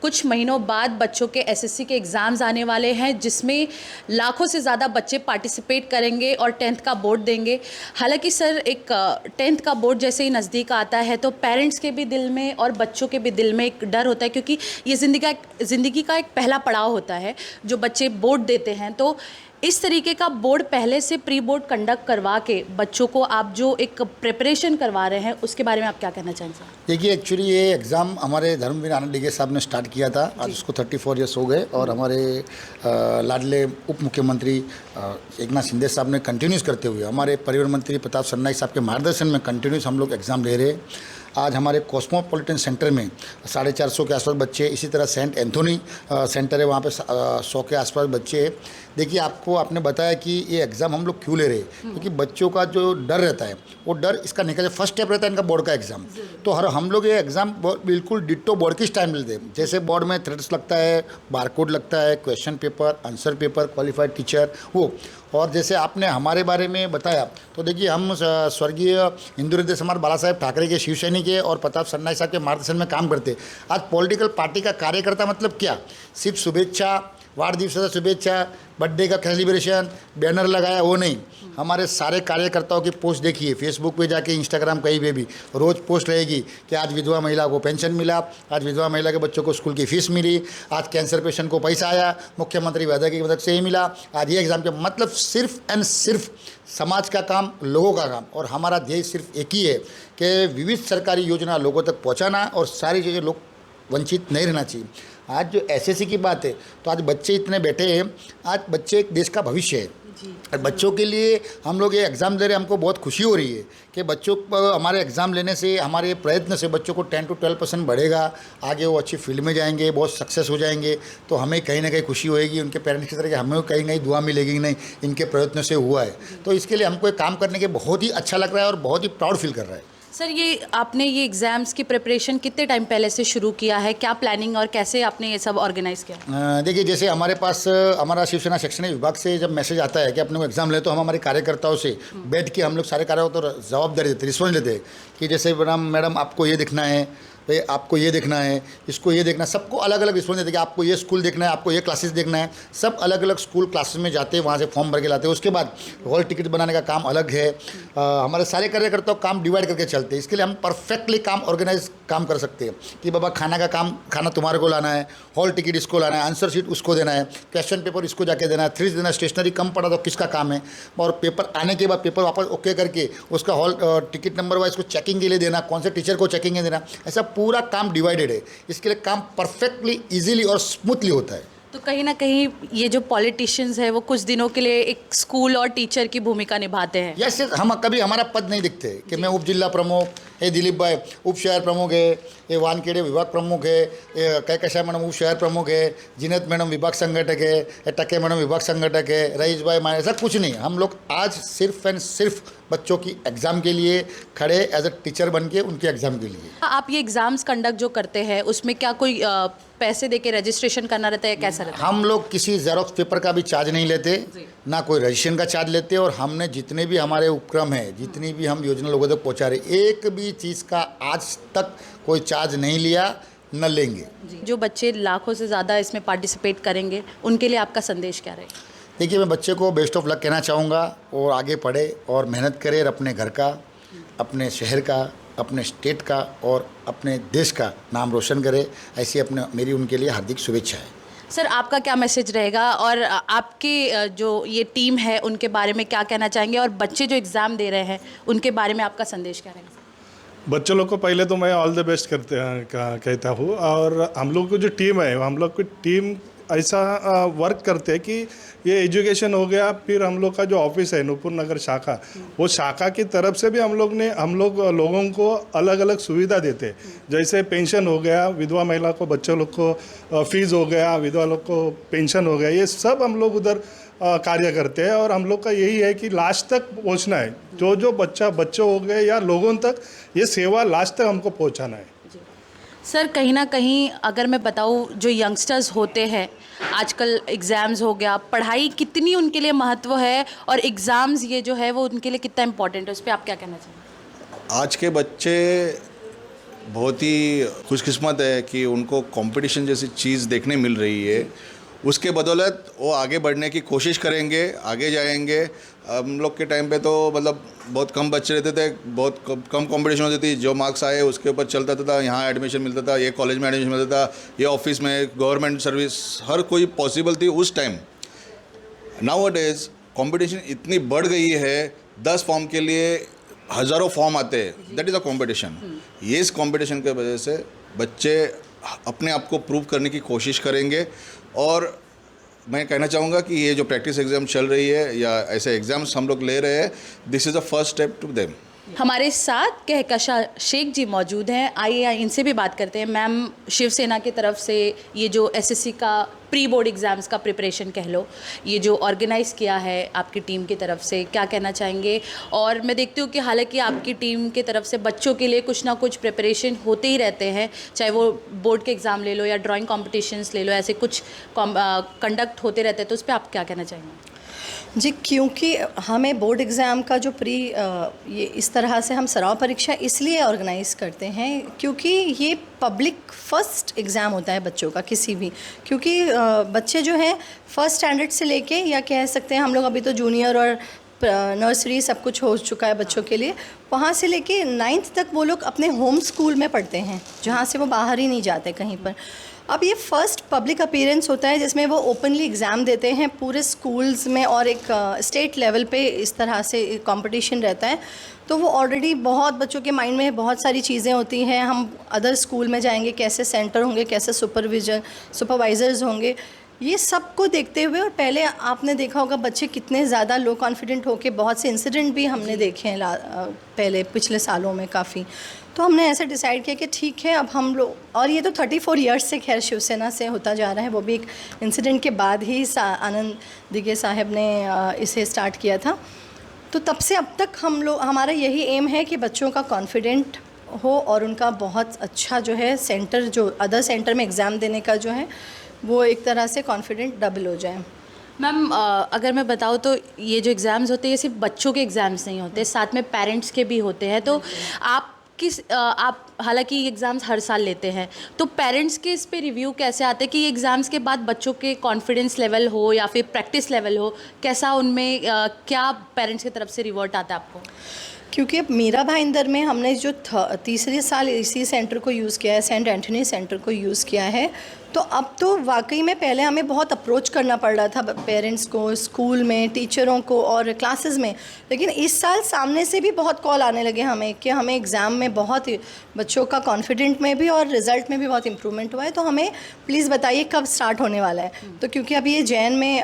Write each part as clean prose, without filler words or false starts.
कुछ महीनों बाद बच्चों के एसएससी के एग्ज़ाम्स आने वाले हैं, जिसमें लाखों से ज़्यादा बच्चे पार्टिसिपेट करेंगे और 10th का बोर्ड देंगे। हालांकि सर, एक 10th का बोर्ड जैसे ही नज़दीक आता है तो पेरेंट्स के भी दिल में और बच्चों के भी दिल में एक डर होता है, क्योंकि ये ज़िंदगी का एक पहला पड़ाव होता है जो बच्चे बोर्ड देते हैं। तो इस तरीके का बोर्ड पहले से प्री बोर्ड कंडक्ट करवा के बच्चों को आप जो एक प्रिपरेशन करवा रहे हैं, उसके बारे में आप क्या कहना चाहेंगे सर? देखिए, एक्चुअली ये एग्ज़ाम हमारे धर्मवीर आनंद डीगे साहब ने स्टार्ट किया था। आज उसको 34 ईयर्स हो गए और हमारे लाडले उप मुख्यमंत्री एकनाथ शिंदे साहब ने कंटिन्यूस करते हुए, हमारे परिवहन मंत्री प्रताप सरनाईक साहब के मार्गदर्शन में कंटिन्यूस हम लोग एग्ज़ाम ले रहे हैं। आज हमारे कॉस्मोपॉलिटन सेंटर में 450 के आसपास बच्चे, इसी तरह सेंट एंथोनी सेंटर है, वहाँ पे 100 के आसपास बच्चे हैं। देखिए, आपने बताया कि ये एग्ज़ाम हम लोग क्यों ले रहे हैं, क्योंकि बच्चों का जो डर रहता है वो डर इसका निकल जाए। फर्स्ट स्टेप रहता है इनका बोर्ड का एग्ज़ाम। तो हम लोग ये एग्ज़ाम बिल्कुल डिट्टो बोर्ड की स्टाइल में लेते हैं। जैसे बोर्ड में थ्रेड्स लगता है, बारकोड लगता है, question paper, answer paper, qualified teacher वो। और जैसे आपने हमारे बारे में बताया, तो देखिए, हम स्वर्गीय हिंदू हृदय समाज बाला साहेब ठाकरे के शिव सैनिक के और प्रताप सरनाईक साहब के मार्गदर्शन में काम करते। आज पॉलिटिकल पार्टी का कार्यकर्ता मतलब क्या, सिर्फ शुभेच्छा, वार्ड दिवसाचा शुभेच्छा, बर्थडे का सेलिब्रेशन, बैनर लगाया, वो नहीं। हमारे सारे कार्यकर्ताओं की पोस्ट देखिए, फेसबुक पे जाके, इंस्टाग्राम कहीं पे भी रोज़ पोस्ट रहेगी कि आज विधवा महिला को पेंशन मिला, आज विधवा महिला के बच्चों को स्कूल की फीस मिली, आज कैंसर पेशेंट को पैसा आया, मुख्यमंत्री वादा की मदद से ही मिला, आज ये एग्ज़ाम के मतलब सिर्फ एंड सिर्फ समाज का काम, लोगों का काम। और हमारा ध्येय सिर्फ एक ही है कि विविध सरकारी योजना लोगों तक पहुँचाना और सारी चीज़ें लोग वंचित नहीं रहना चाहिए। आज जो एसएससी की बात है, तो आज बच्चे इतने बैठे हैं, आज बच्चे एक देश का भविष्य है। और बच्चों के लिए हम लोग ये एग्ज़ाम दे रहे हैं, हमको बहुत खुशी हो रही है कि बच्चों को हमारे एग्ज़ाम लेने से, हमारे प्रयत्न से बच्चों को 10 to 12% बढ़ेगा, आगे वो अच्छी फील्ड में जाएंगे, बहुत सक्सेस हो जाएंगे। तो हमें कहीं ना कहीं खुशी होएगी, उनके पेरेंट्स की तरह कि हमें कहीं ना कहीं दुआ मिलेगी कि नहीं, इनके प्रयत्न से हुआ है। तो इसके लिए हमको एक काम करने के बहुत ही अच्छा लग रहा है और बहुत ही प्राउड फील कर रहा है। सर, ये आपने ये एग्ज़ाम्स की प्रिपरेशन कितने टाइम पहले से शुरू किया है? क्या प्लानिंग और कैसे आपने ये सब ऑर्गेनाइज़ किया? देखिए, जैसे हमारे पास हमारा शिवसेना शैक्षणिक विभाग से जब मैसेज आता है कि अपने को एग्ज़ाम ले, तो हम हमारे कार्यकर्ताओं से बैठ के हम लोग सारे कार्यकर्ता तो जवाबदारी देते, रिस्पॉन्स लेते हैं कि जैसे मैडम आपको ये देखना है, भाई आपको ये देखना है, इसको ये देखना है, सबको अलग अलग रिस्पॉन्स देते कि आपको ये स्कूल देखना है, आपको ये क्लासेस देखना है। सब अलग अलग स्कूल क्लासेस में जाते हैं, वहाँ से फॉर्म भर के लाते हैं। उसके बाद हॉल टिकट बनाने का काम अलग है। हमारे सारे कार्यकर्ता काम डिवाइड करके चलते हैं। इसके लिए हम परफेक्टली काम ऑर्गेनाइज काम कर सकते हैं कि बाबा खाना तुम्हारे को लाना है, हॉल टिकट इसको लाना है, आंसर शीट उसको देना है, क्वेश्चन पेपर इसको जाके देना है, थ्रीज देना है, स्टेशनरी कम पड़ा तो किसका काम है, और पेपर आने के बाद पेपर वापस ओके करके उसका हॉल टिकट नंबर वाइज को चेकिंग के लिए देना, कौन से टीचर को चेकिंग के देना। ऐसा पूरा काम डिवाइडेड है। इसके लिए काम परफेक्टली ईजिली और स्मूथली होता है। तो कहीं ना कहीं ये जो पॉलिटिशियंस है वो कुछ दिनों के लिए एक स्कूल और टीचर की भूमिका निभाते हैं। यस, हम कभी हमारा पद नहीं दिखते कि मैं उप जिला प्रमुख, ये दिलीप भाई उप शहर प्रमुख है, ये वानखेड़े विभाग प्रमुख है, ये कैकशा मैडम उप शहर प्रमुख है, जिनत मैडम विभाग संगठक है, ये टके मैडम विभाग संगठक है, रईस भाई माने, ऐसा कुछ नहीं। हम लोग आज सिर्फ एंड सिर्फ बच्चों की एग्ज़ाम के लिए खड़े, एज अ टीचर बन के उनके एग्ज़ाम के लिए। आप ये एग्ज़ाम्स कंडक्ट जो करते हैं, उसमें क्या कोई पैसे दे के रजिस्ट्रेशन करना रहता है, कैसा रहता है? हम लोग किसी जेरोक्स पेपर का भी चार्ज नहीं लेते, ना कोई रजिस्ट्रेशन का चार्ज लेते। और हमने जितने भी हमारे उपक्रम है, जितनी भी हम योजना लोगों तक पहुंचा रहे, एक भी चीज़ का आज तक कोई चार्ज नहीं लिया, न लेंगे। जो बच्चे लाखों से ज़्यादा इसमें पार्टिसिपेट करेंगे, उनके लिए आपका संदेश क्या रहेगा? देखिए, मैं बच्चे को बेस्ट ऑफ लक कहना चाहूँगा, और आगे पढ़े और मेहनत करे, और अपने घर का, अपने शहर का, अपने स्टेट का और अपने देश का नाम रोशन करे। ऐसी मेरी उनके लिए हार्दिक शुभेच्छा है। सर, आपका क्या मैसेज रहेगा, और आपकी जो ये टीम है उनके बारे में क्या कहना चाहेंगे, और बच्चे जो एग्ज़ाम दे रहे हैं उनके बारे में आपका संदेश क्या रहेगा? बच्चों लोग को पहले तो मैं ऑल द बेस्ट कहता हूँ। और हम लोग की जो टीम है, हम लोग की टीम ऐसा वर्क करते हैं कि ये एजुकेशन हो गया, फिर हम लोग का जो ऑफिस है नूपुर नगर शाखा, वो शाखा की तरफ से भी हम लोग लोगों को अलग अलग सुविधा देते हैं। जैसे पेंशन हो गया, विधवा महिला को, बच्चों लोग को फीस हो गया, विधवा लोग को पेंशन हो गया, ये सब हम लोग उधर कार्य करते हैं। और हम लोग का यही है कि लास्ट तक पहुंचना है, जो बच्चे हो गए या लोगों तक, ये सेवा लास्ट तक हमको पहुंचाना है। सर, कहीं ना कहीं अगर मैं बताऊं, जो यंगस्टर्स होते हैं आजकल, एग्ज़ाम्स हो गया, पढ़ाई कितनी उनके लिए महत्व है, और एग्ज़ाम्स ये जो है वो उनके लिए कितना इम्पोर्टेंट है, उस पर आप क्या कहना चाहेंगे? आज के बच्चे बहुत ही खुशकिस्मत है कि उनको कंपटीशन जैसी चीज़ देखने मिल रही है। उसके बदौलत वो आगे बढ़ने की कोशिश करेंगे, आगे जाएंगे। हम लोग के टाइम पे तो मतलब बहुत कम बच्चे रहते थे, बहुत कम कंपटीशन होती थी। जो मार्क्स आए उसके ऊपर चलता था, यहाँ एडमिशन मिलता था, ये कॉलेज में एडमिशन मिलता था, ये ऑफिस में गवर्नमेंट सर्विस हर कोई पॉसिबल थी उस टाइम। नाउ अ डेज कॉम्पिटिशन इतनी बढ़ गई है, 10 फॉर्म के लिए हज़ारों फॉर्म आते हैं। That is a competition. ये इस कॉम्पिटिशन के वजह से बच्चे अपने आप को प्रूव करने की कोशिश करेंगे। और मैं कहना चाहूँगा कि ये जो प्रैक्टिस एग्ज़ाम चल रही है या ऐसे एग्ज़ाम्स हम लोग ले रहे हैं, this is the first step to them. हमारे साथ कहकशा शेख जी मौजूद हैं। आइए इनसे भी बात करते हैं। मैम, शिवसेना की तरफ से ये जो एसएससी का प्री बोर्ड एग्ज़ाम्स का प्रिपरेशन कह लो, ये जो ऑर्गेनाइज़ किया है आपकी टीम की तरफ से, क्या कहना चाहेंगे? और मैं देखती हूँ कि हालांकि आपकी टीम की तरफ से बच्चों के लिए कुछ ना कुछ प्रिपरेशन होते ही रहते हैं, चाहे वो बोर्ड के एग्ज़ाम ले लो या ड्राइंग कॉम्पिटिशन्स ले लो, ऐसे कुछ कंडक्ट होते रहते हैं, तो उस पर आप क्या कहना चाहेंगे? जी, क्योंकि हमें बोर्ड एग्ज़ाम का जो ये इस तरह से हम सराव परीक्षा इसलिए ऑर्गेनाइज़ करते हैं क्योंकि ये पब्लिक फ़र्स्ट एग्ज़ाम होता है बच्चों का किसी भी। क्योंकि बच्चे जो हैं फर्स्ट स्टैंडर्ड से लेके, या कह सकते हैं हम लोग अभी तो जूनियर और नर्सरी सब कुछ हो चुका है बच्चों के लिए, वहाँ से लेके 9th तक वो लोग अपने होम स्कूल में पढ़ते हैं, जहाँ से वो बाहर ही नहीं जाते कहीं पर। अब ये फर्स्ट पब्लिक अपीयरेंस होता है जिसमें वो ओपनली एग्ज़ाम देते हैं पूरे स्कूल्स में, और एक स्टेट लेवल पे इस तरह से कंपटीशन रहता है। तो वो ऑलरेडी बहुत बच्चों के माइंड में बहुत सारी चीज़ें होती हैं, हम अदर स्कूल में जाएंगे, कैसे सेंटर होंगे, कैसे सुपरवाइज़र्स होंगे, ये सब को देखते हुए। और पहले आपने देखा होगा बच्चे कितने ज़्यादा लो कॉन्फिडेंट होके, बहुत से इंसिडेंट भी हमने देखे हैं पहले पिछले सालों में काफ़ी। तो हमने ऐसे डिसाइड किया कि ठीक है, अब हम लोग, और ये तो 34 ईयर्स से खैर शिवसेना से होता जा रहा है, वो भी एक इंसिडेंट के बाद ही आनंद दिघे साहब ने इसे स्टार्ट किया था। तो तब से अब तक हम लोग, हमारा यही एम है कि बच्चों का कॉन्फिडेंट हो और उनका बहुत अच्छा जो है सेंटर, जो अदर सेंटर में एग्ज़ाम देने का जो है, वो एक तरह से कॉन्फिडेंट डबल हो जाए। मैम, अगर मैं बताऊँ तो ये जो एग्ज़ाम्स होते हैं ये सिर्फ बच्चों के एग्ज़ाम्स नहीं होते, साथ में पेरेंट्स के भी होते हैं। तो आप हालांकि ये एग्ज़ाम्स हर साल लेते हैं, तो पेरेंट्स के इस पे रिव्यू कैसे आते हैं कि एग्ज़ाम्स के बाद बच्चों के कॉन्फिडेंस लेवल हो या फिर प्रैक्टिस लेवल हो, कैसा उनमें क्या पेरेंट्स की तरफ से रिवॉर्ड आता है आपको? क्योंकि अब मीरा भाईंदर में हमने जो तीसरे साल इसी सेंटर को यूज़ किया है, सेंट एंथनी सेंटर को यूज़ किया है, तो अब तो वाकई में पहले हमें बहुत अप्रोच करना पड़ रहा था पेरेंट्स को, स्कूल में टीचरों को और क्लासेस में। लेकिन इस साल सामने से भी बहुत कॉल आने लगे हमें कि हमें एग्ज़ाम में बहुत बच्चों का कॉन्फिडेंट में भी और रिज़ल्ट में भी बहुत इम्प्रूवमेंट हुआ है, तो हमें प्लीज़ बताइए कब स्टार्ट होने वाला है। तो क्योंकि अभी ये जैन में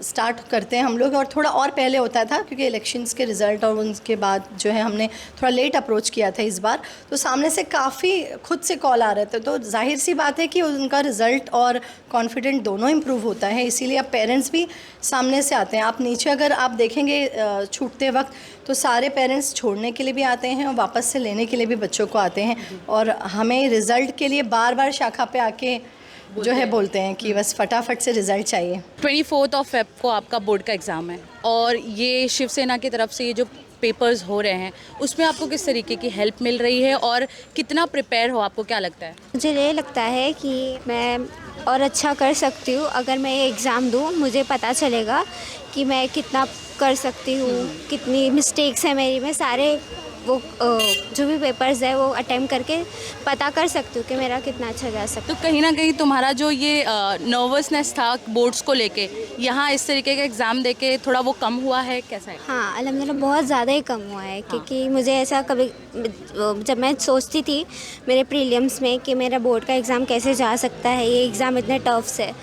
स्टार्ट करते हैं हम लोग, और थोड़ा और पहले होता था क्योंकि इलेक्शंस के रिज़ल्ट और उनके बाद जो है हमने थोड़ा लेट अप्रोच किया था इस बार, तो सामने से काफ़ी खुद से कॉल आ रहे थे। तो जाहिर सी बात है कि उनका रिज़ल्ट और कॉन्फिडेंट दोनों इम्प्रूव होता है, इसीलिए अब पेरेंट्स भी सामने से आते हैं। आप नीचे अगर आप देखेंगे छूटते वक्त, तो सारे पेरेंट्स छोड़ने के लिए भी आते हैं और वापस से लेने के लिए भी बच्चों को आते हैं, और हमें रिज़ल्ट के लिए बार बार शाखा पे आके जो है बोलते हैं कि बस फटाफट से रिज़ल्ट चाहिए। 24 फेब को आपका बोर्ड का एग्ज़ाम है, और ये शिवसेना की तरफ से ये जो पेपर्स हो रहे हैं उसमें आपको किस तरीके की हेल्प मिल रही है और कितना प्रिपेयर हो, आपको क्या लगता है? मुझे ये लगता है कि मैं और अच्छा कर सकती हूँ अगर मैं ये एग्ज़ाम दूँ। मुझे पता चलेगा कि मैं कितना कर सकती हूँ, कितनी मिस्टेक्स है मेरी, मैं सारे वो जो भी पेपर्स है वो अटेम्प्ट करके पता कर सकती हूँ कि मेरा कितना अच्छा जा सकता है। तो कहीं ना कहीं तुम्हारा जो ये नर्वसनेस था बोर्ड्स को लेके, यहाँ इस तरीके का एग्ज़ाम देके थोड़ा वो कम हुआ है, कैसा है? हाँ, अल्हम्दुलिल्लाह बहुत ज़्यादा ही कम हुआ है, क्योंकि मुझे ऐसा कभी, जब मैं सोचती थी मेरे प्रीलिम्स में कि मेरा बोर्ड का एग्ज़ाम कैसे जा सकता है, ये एग्ज़ाम इतने टफ है,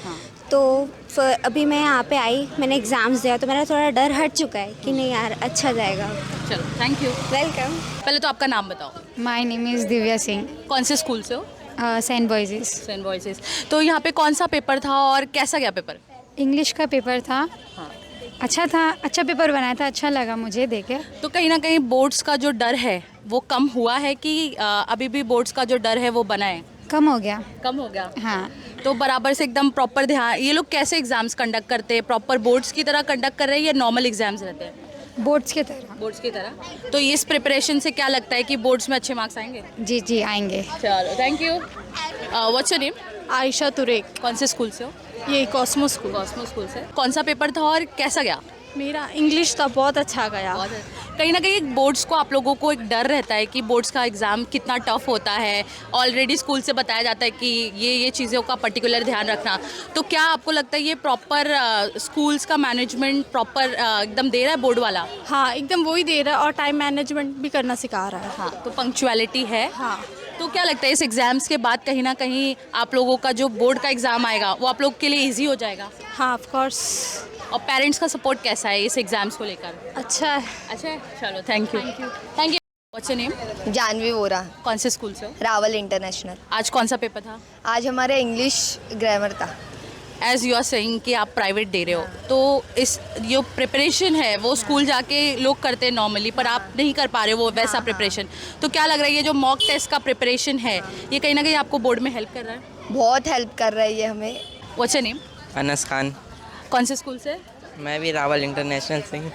तो अभी मैं यहाँ पे आई, मैंने एग्ज़ाम्स दिया, तो मेरा थोड़ा डर हट चुका है कि नहीं यार अच्छा जाएगा। चलो, थैंक यू। वेलकम। पहले तो आपका नाम बताओ। My name is Divya Singh, कौन से स्कूल से हो? Saint boys. Saint boys. तो यहाँ पे कौन सा पेपर था और कैसा गया पेपर? इंग्लिश का पेपर था। अच्छा था, अच्छा पेपर बनाया था, अच्छा लगा मुझे देखे। तो कहीं ना कहीं बोर्ड्स का जो डर है वो कम हुआ है कि अभी भी बोर्ड्स का जो डर है वो बना है? कम हो गया। कम हो गया। हाँ, तो बराबर से एकदम प्रॉपर ध्यान, ये लोग कैसे एग्जाम्स कंडक्ट करते हैं? प्रॉपर बोर्ड्स की तरह कंडक्ट कर रहे हैं या नॉर्मल एग्जाम्स रहते हैं? बोर्ड्स की तरह। बोर्ड्स की तरह। तो इस प्रिपरेशन से क्या लगता है कि बोर्ड्स में अच्छे मार्क्स आएंगे? जी जी आएंगे। चलो, thank you. What's your name? Ayesha Turek, कौन से स्कूल से हो? ये कॉस्मो स्कूल। कॉस्मो स्कूल से। कौन सा पेपर था और कैसा गया? मेरा इंग्लिश था, बहुत अच्छा गया। कहीं ना कहीं एक बोर्ड्स को आप लोगों को एक डर रहता है कि बोर्ड्स का एग्ज़ाम कितना टफ होता है। ऑलरेडी स्कूल से बताया जाता है कि ये चीज़ों का पर्टिकुलर ध्यान रखना। तो क्या आपको लगता है ये प्रॉपर स्कूल्स का मैनेजमेंट प्रॉपर एकदम दे रहा है बोर्ड वाला? हाँ, एकदम वही दे रहा है और टाइम मैनेजमेंट भी करना सिखा रहा है। हाँ, तो पंक्चुअलिटी है। हाँ। तो क्या लगता है इस एग्ज़ाम्स के बाद कहीं ना कहीं आप लोगों का जो बोर्ड का एग्ज़ाम आएगा वो आप लोग के लिए ईजी हो जाएगा? हाँ, ऑफ कोर्स। और पेरेंट्स का सपोर्ट कैसा है इस एग्ज़ाम्स को लेकर? अच्छा है। अच्छा है, चलो thank you. Thank you. What's your name? Janhvi Vora, कौन से स्कूल से हो? रावल इंटरनेशनल। आज कौन सा पेपर था? आज हमारे इंग्लिश ग्रामर था। एज यू आर सेइंग कि आप प्राइवेट दे रहे हो, तो इस जो प्रिपरेशन है वो स्कूल जाके लोग करते हैं नॉर्मली, पर आप नहीं कर पा रहे हो वो वैसा प्रिपरेशन। तो क्या लग रहा है ये जो मॉक टेस्ट का प्रिपरेशन है ये कहीं ना कहीं आपको बोर्ड में हेल्प कर रहा है? बहुत हेल्प कर रही है हमें। What's your name? Anas Khan. कौन से स्कूल से? मैं भी रावल इंटरनेशनल से हूँ।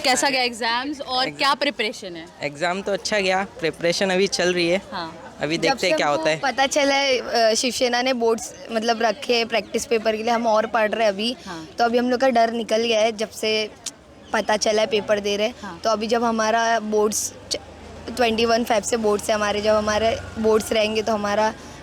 कैसा गया एग्जाम्स और क्या प्रिपरेशन है? एग्ज़ाम तो अच्छा गया, प्रिपरेशन अभी चल रही है। हाँ। अभी जब देखते से हैं क्या हमको होता है। पता चला है शिवसेना ने बोर्ड्स मतलब रखे प्रैक्टिस पेपर के लिए, हम और पढ़ रहे हैं अभी। हाँ। तो अभी हम लोग का डर निकल गया है जब से पता चला है पेपर दे रहे। हाँ। तो अभी जब हमारा बोर्ड्स 21 फेब से बोर्ड्स है हमारे, जब हमारे बोर्ड्स रहेंगे तो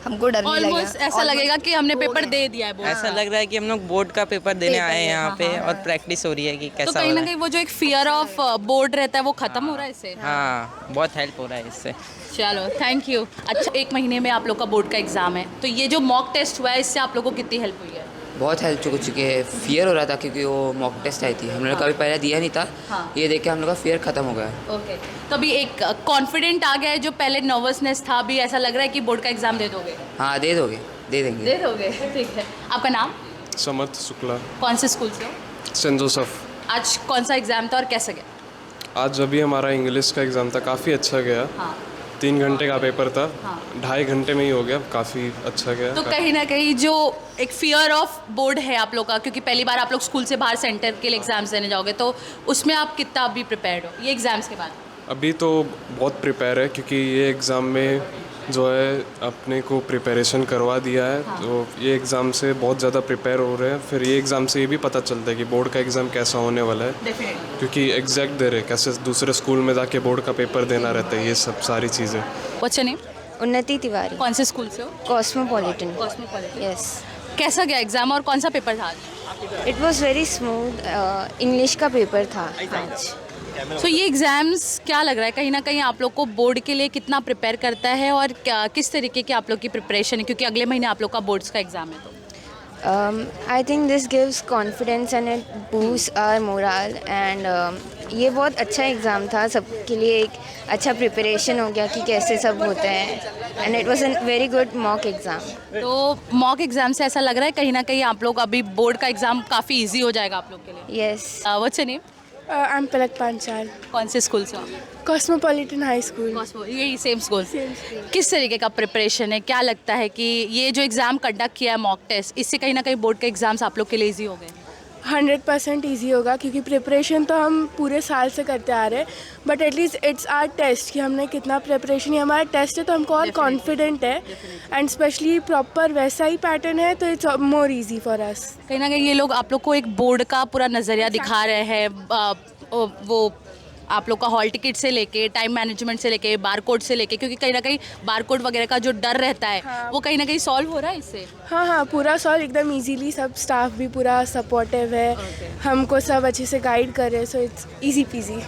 हमको डर नहीं लगेगा। ऑलमोस्ट ऐसा लगेगा कि हमने पेपर दे दिया है बोर्ड। ऐसा लग रहा है कि हम लोग बोर्ड का पेपर देने आए हैं यहाँ पे और प्रैक्टिस हो रही है कि तो कैसा कहीं हो ना रहा कहीं है। वो जो एक फियर ऑफ बोर्ड रहता है वो खत्म हो रहा है इससे। हाँ, बहुत हेल्प हो रहा है इससे। चलो थैंक यू। अच्छा, 1 महीने में आप लोग का बोर्ड का एग्जाम है, तो ये जो मॉक टेस्ट हुआ है इससे आप लोगों को कितनी हेल्प हुई है? बहुत हेल्प हो चुकी है। फियर हो रहा था क्योंकि वो मॉक टेस्ट आई थी, हम लोग कभी पहले दिया नहीं था। हाँ। ये देख के हम लोग का फियर खत्म हो गया है। ओके, तो अभी एक कॉन्फिडेंट आ गया है, जो पहले नर्वसनेस था अभी ऐसा लग रहा है कि बोर्ड का एग्जाम दे दोगे? हाँ, दे दोगे, दे देंगे। दे दोगे, ठीक है। आपका नाम? समर्थ शुक्ला, कौन से स्कूल से हो? Saint Joseph. आज कौन सा एग्जाम था और कैसा गया? आज अभी हमारा इंग्लिश का एग्ज़ाम था, काफ़ी अच्छा गया। हाँ। 3 घंटे का पेपर था, हाँ। 2.5 घंटे में ही हो गया, काफ़ी अच्छा गया। तो कहीं ना कहीं जो एक फियर ऑफ बोर्ड है आप लोग का, क्योंकि पहली बार आप लोग स्कूल से बाहर सेंटर के लिए एग्जाम्स देने जाओगे, तो उसमें आप कितना अभी प्रिपेयर्ड हो ये एग्जाम्स के बाद? अभी तो बहुत प्रिपेयर है क्योंकि ये एग्ज़ाम में जो है अपने को प्रिपरेशन करवा दिया है। हाँ। तो ये एग्ज़ाम से बहुत ज़्यादा प्रिपेयर हो रहे हैं। फिर ये एग्ज़ाम से ये भी पता चलता है कि बोर्ड का एग्ज़ाम कैसा होने वाला है, डेफिनेटली। क्योंकि एग्जैक्ट दे रहे कैसे दूसरे स्कूल में जाके बोर्ड का पेपर देना रहता है, ये सब सारी चीज़ें। What's your name? उन्नति तिवारी, कौन से स्कूल से हो? कॉस्मोपॉलिटन। कॉस्मोपॉलिटन। यस, कैसा गया एग्जाम और कौन सा पेपर था आज? It was very smooth. English का पेपर था आज। सो ये एग्ज़ाम्स क्या लग रहा है कहीं ना कहीं आप लोग को बोर्ड के लिए कितना प्रिपेयर करता है और क्या किस तरीके की आप लोग की प्रिपरेशन है, क्योंकि अगले महीने आप लोग का बोर्ड्स का एग्ज़ाम है? तो I think this gives confidence and it boost our moral and ये बहुत अच्छा एग्ज़ाम था, सबके लिए एक अच्छा प्रिपरेशन हो गया कि कैसे सब होता है and it was a very good mock exam. तो मॉक एग्ज़ाम से ऐसा लग रहा है कहीं ना कहीं आप लोग अभी बोर्ड का एग्ज़ाम काफ़ी ईजी हो जाएगा आप लोग के लिए? Yes. What's your name? I am Palak Panchal, कौन से स्कूल से हो? Cosmopolitan high school. यही सेम स्कूल। किस तरीके का प्रिपरेशन है? क्या लगता है कि ये जो एग्ज़ाम कंडक्ट किया है मॉक टेस्ट, इससे कहीं ना कहीं बोर्ड के एग्ज़ाम्स आप लोग के लिए ईजी हो गए? 100% ईजी होगा क्योंकि प्रिपरेशन तो हम पूरे साल से करते आ रहे हैं, but at least it's our test कि हमने कितना प्रिपरेशन, ये हमारा टेस्ट है तो हमको और कॉन्फिडेंट है एंड स्पेशली प्रॉपर वैसा ही पैटर्न है तो it's more easy for us. कहीं ना कहीं ये लोग आप लोग को एक बोर्ड का पूरा नज़रिया दिखा रहे हैं। वो आप लोग का हॉल टिकट से लेके टाइम मैनेजमेंट से लेके बार कोड से लेके, क्योंकि कहीं ना कहीं बार कोड वगैरह का जो डर रहता है वो कहीं ना कहीं सॉल्व हो रहा है इससे। हाँ, पूरा सॉल्व एकदम इजीली, सब स्टाफ भी पूरा सपोर्टिव है, हमको सब अच्छे से गाइड कर रहे हैं, सो इट्स इजी पीजी।